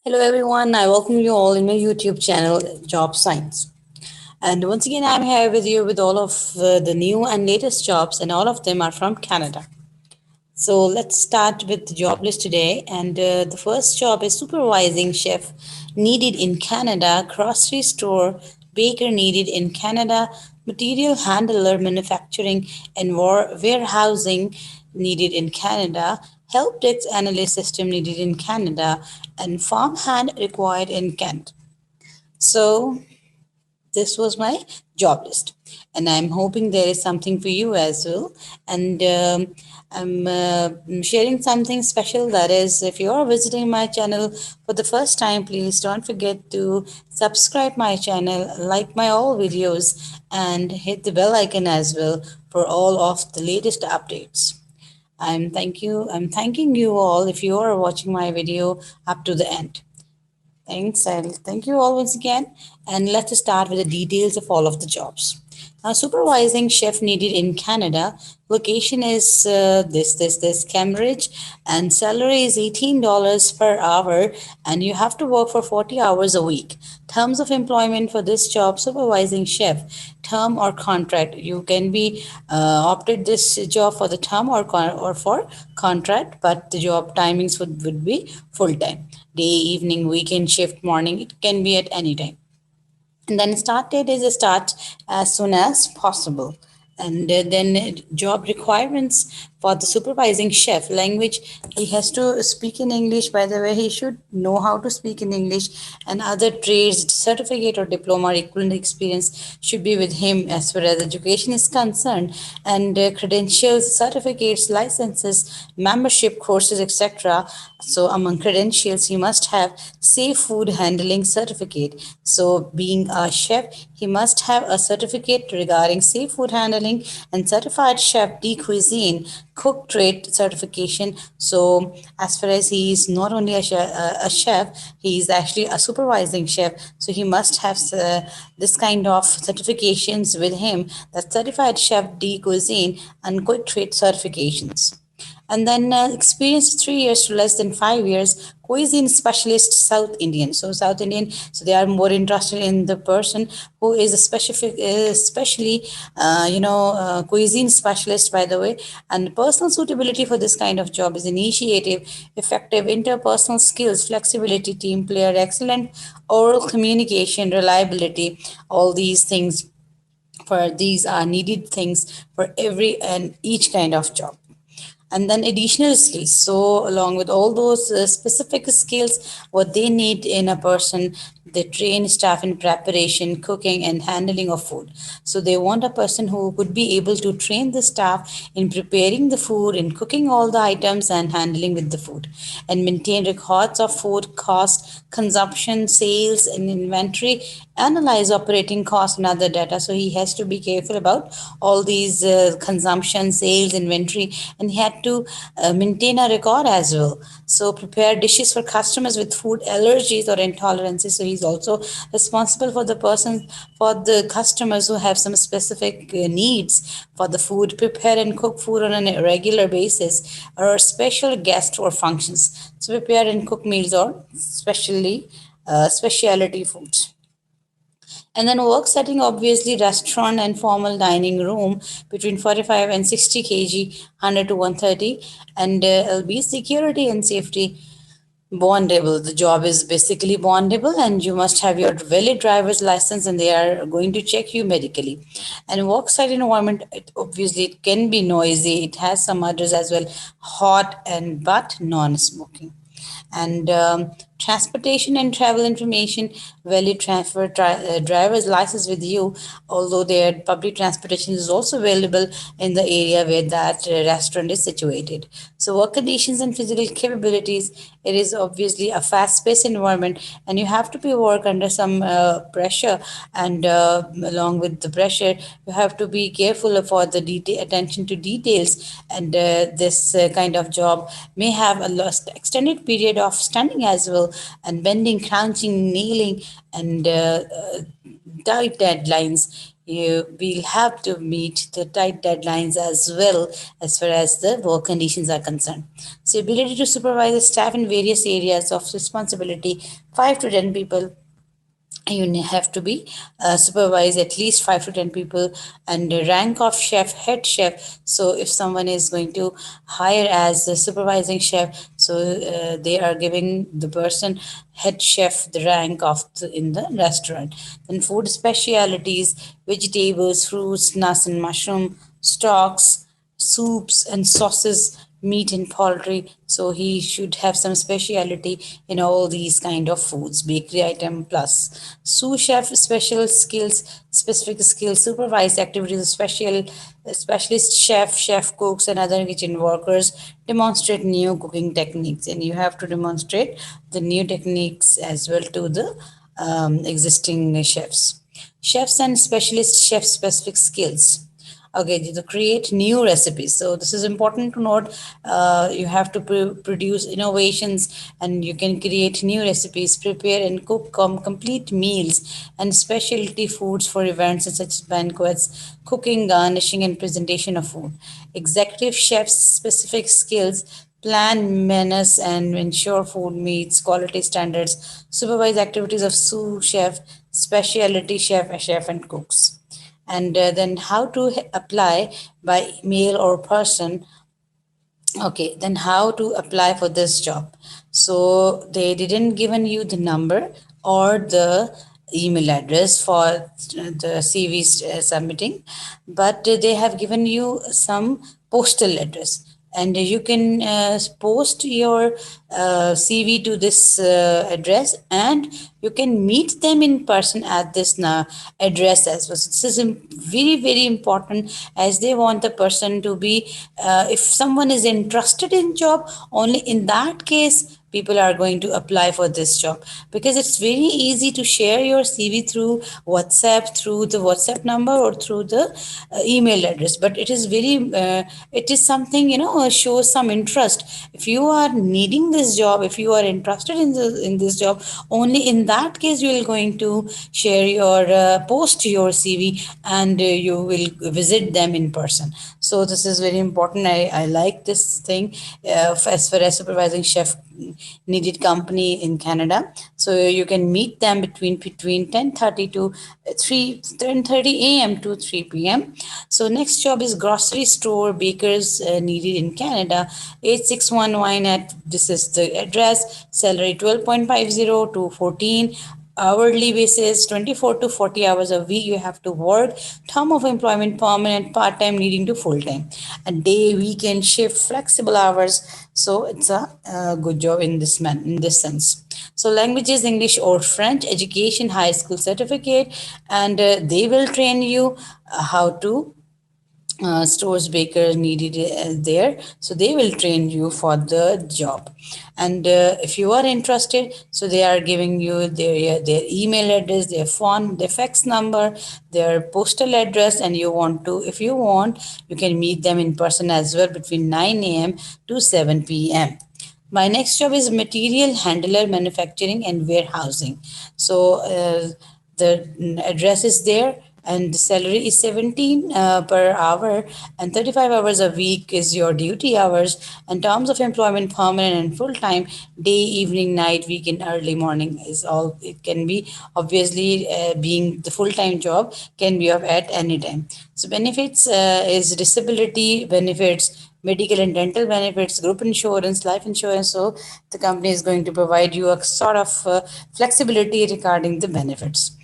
Hello everyone, I welcome you all in my YouTube channel Job Science. And once again, I'm here with you with all of the new and latest jobs, and all of them are from Canada. So let's start with the job list today. And the first job is supervising chef needed in Canada, grocery store baker needed in Canada, material handler manufacturing and warehousing needed in Canada, help desk analyst system needed in Canada, and farmhand required in Kent. So this was my job list, and I'm hoping there is something for you as well. And I'm sharing something special, that is, if you are visiting my channel for the first time, please don't forget to subscribe my channel, like my all videos, and hit the bell icon as well for all of the latest updates. I'm thanking you all if you are watching my video up to the end. Thanks, and thank you all once again. And let's start with the details of all of the jobs. Now, supervising chef needed in Canada. Location is this Cambridge, and salary is $18 per hour, and you have to work for 40 hours a week. Terms of employment for this job, supervising chef, term or contract. You can be opted this job for the term or for contract, but the job timings would be full time, day, evening, weekend, shift, morning. It can be at any time. And then start date is a start as soon as possible. And then job requirements for the supervising chef. Language, he has to speak in English. By the way, he should know how to speak in English, and other trades certificate or diploma or equivalent experience should be with him as far as education is concerned. And credentials, certificates, licenses, membership courses, etc. So among credentials, he must have safe food handling certificate. So being a chef, he must have a certificate regarding safe food handling and certified chef de cuisine cook trade certification. So as far as he is not only a chef, he is actually a supervising chef. So he must have this kind of certifications with him, that certified chef de cuisine and cook trade certifications. And then experience 3 years to less than 5 years. Cuisine specialist, South Indian. So South Indian, so they are more interested in the person who is a specific, especially cuisine specialist, by the way. And personal suitability for this kind of job is initiative, effective interpersonal skills, flexibility, team player, excellent oral communication, reliability. All these things, for these are needed things for every and each kind of job. And then additional skills, so along with all those specific skills what they need in a person, they train staff in preparation, cooking and handling of food. So they want a person who could be able to train the staff in preparing the food, in cooking all the items and handling with the food, and maintain records of food cost, consumption, sales and inventory, analyze operating costs and other data. So he has to be careful about all these consumption, sales, inventory, and he had to maintain a record as well. So prepare dishes for customers with food allergies or intolerances. So he's also responsible for the person, for the customers who have some specific needs for the food. Prepare and cook food on a regular basis or special guests or functions. So prepare and cook meals or specialty foods. And then work setting, obviously restaurant and formal dining room between 45 and 60 kg, 100 to 130. And it'll be security and safety. Bondable, the job is basically bondable, and you must have your valid driver's license, and they are going to check you medically. And worksite environment, it can be noisy, it has some others as well, hot and but non-smoking. And transportation and travel information, valid driver's license with you, although their public transportation is also available in the area where that restaurant is situated. So work conditions and physical capabilities, it is obviously a fast-paced environment, and you have to be work under some pressure. And along with the pressure, you have to be careful for the attention to details. And this kind of job may have a extended period of standing as well, and bending, crouching, kneeling, and tight deadlines. you will have to meet the tight deadlines as well as far as the work conditions are concerned. So, ability to supervise the staff in various areas of responsibility, 5 to 10 people, you have to be supervise at least 5 to 10 people, and the rank of chef, head chef. So if someone is going to hire as a supervising chef, so they are giving the person head chef the rank of in the restaurant. Then food specialities, vegetables, fruits, nuts and mushroom, stocks, soups and sauces, meat and poultry. So he should have some speciality in all these kind of foods, bakery item plus sous chef, special skills, specific skills, supervised activities, specialist chef, chef cooks and other kitchen workers demonstrate new cooking techniques, and you have to demonstrate the new techniques as well to the existing chefs. Chefs and specialist chef specific skills. Okay, to create new recipes. So this is important to note. You have to produce innovations, and you can create new recipes, prepare and cook complete meals and specialty foods for events such as banquets, cooking, garnishing, and presentation of food. Executive chefs specific skills, plan menus and ensure food meets quality standards, supervise activities of sous chef, specialty chef, chef and cooks. And then how to apply by mail or person. Okay, then how to apply for this job? So they didn't given you the number or the email address for the CV submitting, but they have given you some postal address, and you can post your CV to this address, and you can meet them in person at this address as well. So this is very very important, as they want the person to be, if someone is interested in job, only in that case people are going to apply for this job, because it's very easy to share your CV through WhatsApp, through the WhatsApp number or through the email address, but it is very it is something, shows some interest. If you are needing this job, if you are interested in this job, only in that case you will going to share your post your CV, and you will visit them in person. So this is very important. I like this thing as far as supervising chef needed company in Canada. So you can meet them between 10:30 to 10:30 a.m. to 3 p.m. So next job is grocery store bakers needed in Canada. 8619 at this is the address. Salary 12.50 to 14, hourly basis 24 to 40 hours a week you have to work. Term of employment permanent, part-time leading to full-time, a day, weekend shift, flexible hours. So it's a good job in this sense. So languages English or French, education high school certificate, and they will train you how to stores baker needed there, so they will train you for the job. And if you are interested, so they are giving you their email address, their phone, their fax number, their postal address, and you want to, if you want, you can meet them in person as well between 9 a.m. to 7 p.m. My next job is material handler, manufacturing and warehousing. So the address is there, and the salary is 17 per hour, and 35 hours a week is your duty hours. And terms of employment permanent and full time, day, evening, night, weekend, early morning is all. It can be obviously being the full time job can be of at any time. So benefits is disability benefits, medical and dental benefits, group insurance, life insurance. So the company is going to provide you a sort of flexibility regarding the benefits.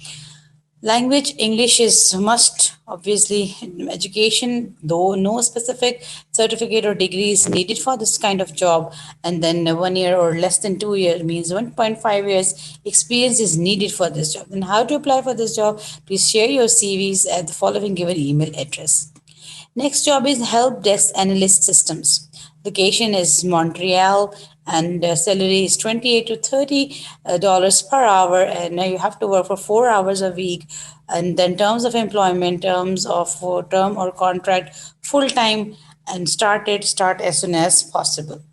Language English is must, obviously. Education, though no specific certificate or degree is needed for this kind of job, and then 1 year or less than 2 years means 1.5 years experience is needed for this job. And how to apply for this job? Please share your CVs at the following given email address. Next job is help desk analyst systems. Location is Montreal, and salary is 28 to 30 dollars per hour, and you have to work for 4 hours a week. And then terms of employment, terms of term or contract, full time, and start as soon as possible.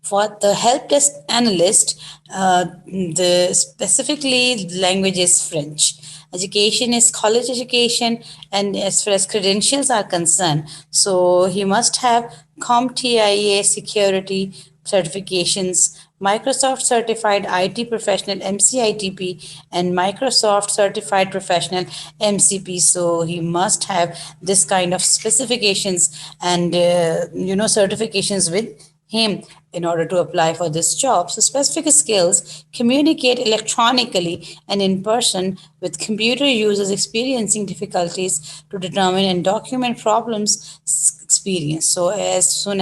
For the help desk analyst, the specifically language is French. Education is college education, and as far as credentials are concerned, so he must have CompTIA security certifications, Microsoft certified IT professional MCITP, and Microsoft certified professional MCP. So he must have this kind of specifications and certifications with him in order to apply for this job. So, specific skills: communicate electronically and in person with computer users experiencing difficulties to determine and document problems experience. So, as far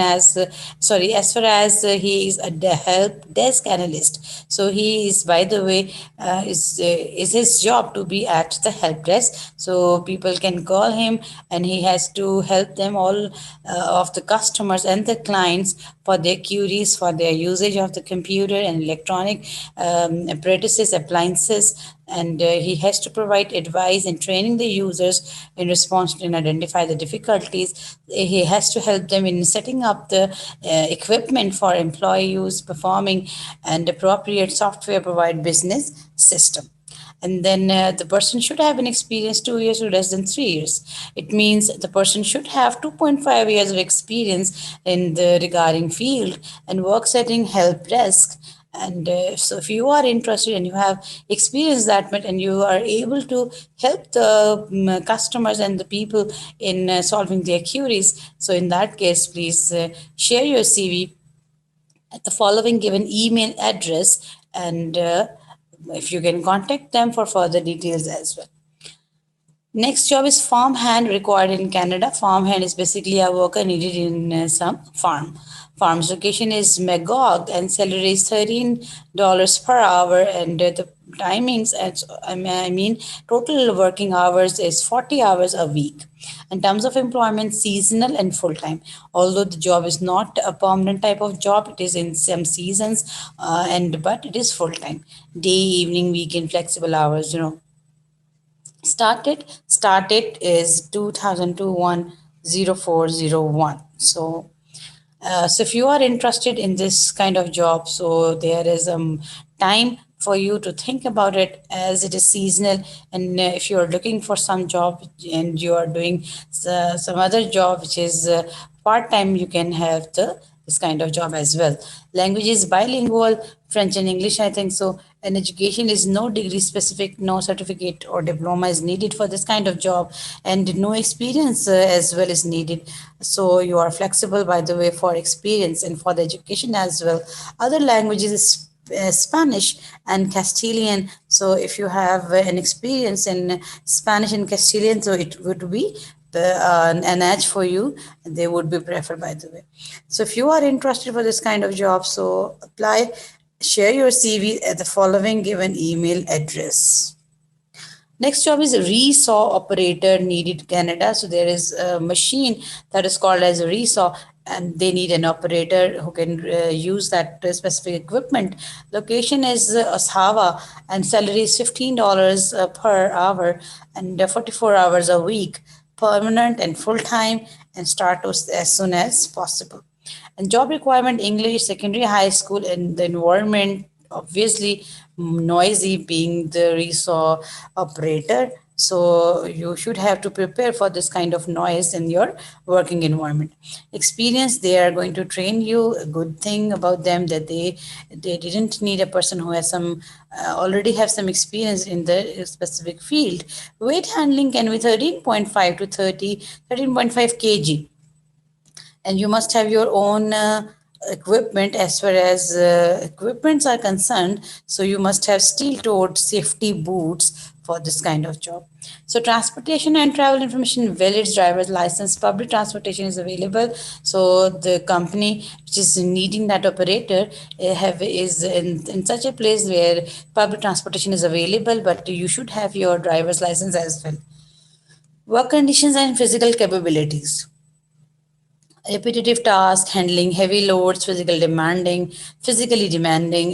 as he is a help desk analyst. So, he is, by the way, is his job to be at the help desk. So, people can call him and he has to help them all of the customers and the clients for their queries, for their usage of the computer and electronic apparatuses, appliances, and he has to provide advice and training the users in response to and identify the difficulties. He has to help them in setting up the equipment for employee use, performing and appropriate software provide business system. And then the person should have an experience 2 years to less than 3 years. It means the person should have 2.5 years of experience in the regarding field and work setting help desk. And so if you are interested and you have experienced that much and you are able to help the customers and the people in solving their queries, so in that case, please share your CV at the following given email address, and if you can contact them for further details as well. Next job is farmhand required in Canada. Farmhand is basically a worker needed in some farm. Farm's location is Magog and salary is $13 per hour, and the timings, total working hours is 40 hours a week. In terms of employment, seasonal and full time. Although the job is not a permanent type of job, it is in some seasons, and but it is full time, day, evening, weekend, flexible hours. Started is 2021 0401. So if you are interested in this kind of job, so there is time for you to think about it, as it is seasonal. And if you are looking for some job and you are doing some other job which is part time, you can have this kind of job as well. Language is bilingual, French and English, I think so. And education is no degree specific, no certificate or diploma is needed for this kind of job, and no experience as well is needed. So you are flexible, by the way, for experience and for the education as well. Other languages is Spanish and Castilian. So if you have an experience in Spanish and Castilian, so it would be an edge for you. They would be preferred, by the way. So if you are interested for this kind of job, so apply, share your CV at the following given email address. Next job is a Resaw operator needed Canada. So there is a machine that is called as a Resaw, and they need an operator who can use that specific equipment. Location is Osawa, and salary is $15 per hour and 44 hours a week, permanent and full time, and start as soon as possible. And job requirement: English, secondary, high school, and the environment obviously noisy, being the Resaw operator. So you should have to prepare for this kind of noise in your working environment. Experience: they are going to train you. A good thing about them that they didn't need a person who has some already have some experience in the specific field. Weight handling can be 13.5 to 13.5 kg, and you must have your own equipment as far as equipments are concerned. So you must have steel-toed safety boots for this kind of job. So transportation and travel information: valid driver's license, public transportation is available. So the company which is needing that operator is in such a place where public transportation is available, but you should have your driver's license as well. Work conditions and physical capabilities: repetitive tasks, handling heavy loads, physically demanding,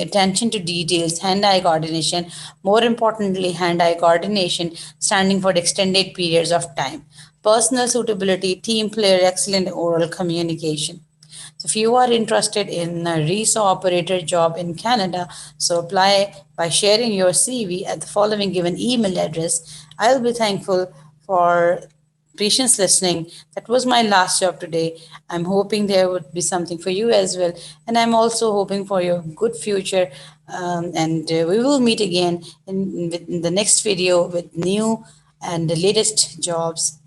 attention to details, hand-eye coordination. More importantly, hand-eye coordination, standing for extended periods of time. Personal suitability: team player, excellent oral communication. So if you are interested in a Resaw operator job in Canada, so apply by sharing your CV at the following given email address. I'll be thankful for patience listening. That was my last job today. I'm hoping there would be something for you as well. And I'm also hoping for your good future. And we will meet again in the next video with new and the latest jobs.